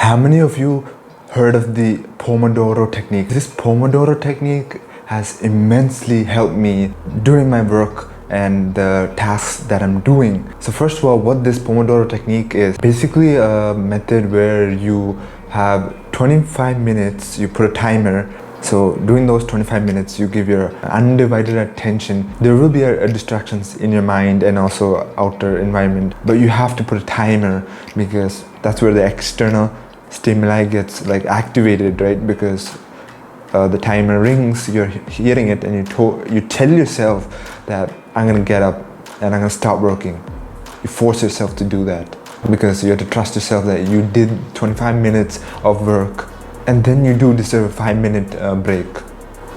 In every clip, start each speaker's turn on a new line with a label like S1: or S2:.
S1: How many of you heard of the Pomodoro Technique? This Pomodoro Technique has immensely helped me during my work and the tasks that I'm doing. So first of all, what this Pomodoro Technique is basically a method where you have 25 minutes, you put a timer. So during those 25 minutes, you give your undivided attention. There will be distractions in your mind and also outer environment, but you have to put a timer because that's where the external stimuli gets like activated, right? Because the timer rings, you're hearing it, and you tell yourself that I'm gonna get up and I'm gonna stop working. You force yourself to do that because you have to trust yourself that you did 25 minutes of work, and then you do deserve a 5-minute break.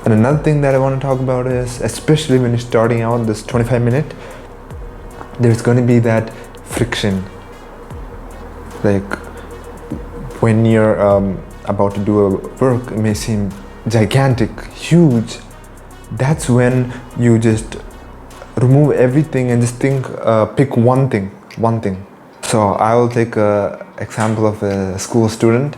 S1: And another thing that I want to talk about is, especially when you're starting out this 25-minute, there's going to be that friction. Like when you're about to do a work, it may seem gigantic, huge. That's when you just remove everything and just think, pick one thing. So I will take an example of a school student.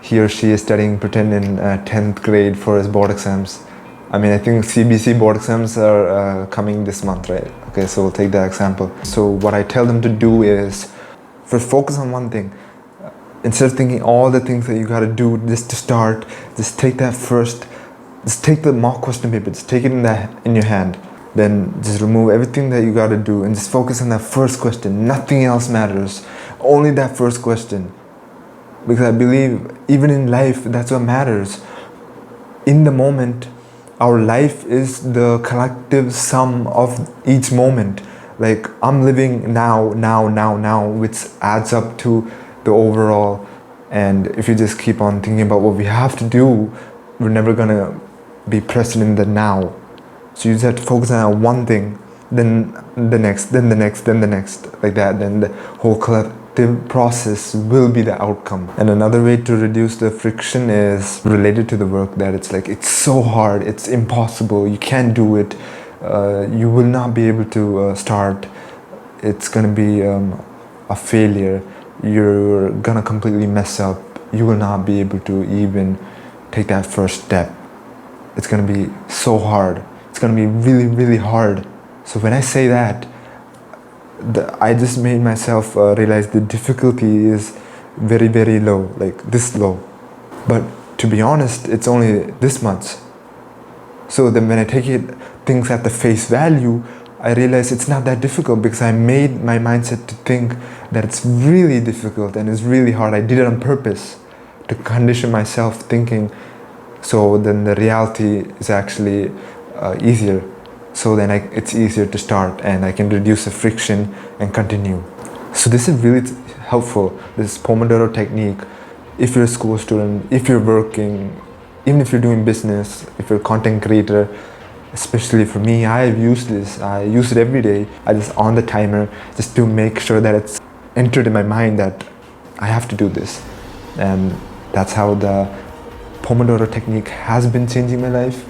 S1: He or she is studying pretend in 10th grade for his board exams. I mean, I think CBC board exams are coming this month, right? Okay, so we'll take that example. So what I tell them to do is first focus on one thing. Instead of thinking all the things that you gotta do just to start, just take the mock question paper, just take it in your hand. Then just remove everything that you gotta do and just focus on that first question. Nothing else matters, only that first question. Because I believe even in life, that's what matters. In the moment, our life is the collective sum of each moment. Like I'm living now, which adds up to the overall. And if you just keep on thinking about what we have to do, we're never gonna be present in the now. So you just have to focus on one thing, then the next, then the next, then the next, like that. Then the whole collective process will be the outcome. And another way to reduce the friction is related to the work, that it's so hard, it's impossible, you can't do it, you will not be able to start, it's gonna be a failure, you're gonna completely mess up, you will not be able to even take that first step. It's gonna be so hard, it's gonna be really hard. So when I say that, I just made myself realize the difficulty is very low, like this low. But to be honest, it's only this much. So then when I take things at the face value, I realize it's not that difficult because I made my mindset to think that it's really difficult and it's really hard. I did it on purpose to condition myself thinking. So then the reality is actually easier. So then it's easier to start and I can reduce the friction and continue. So this is really helpful, this Pomodoro technique. If you're a school student, if you're working, even if you're doing business, if you're a content creator, especially for me, I've used this. I use it every day. I just on the timer just to make sure that it's entered in my mind that I have to do this. And that's how the Pomodoro technique has been changing my life.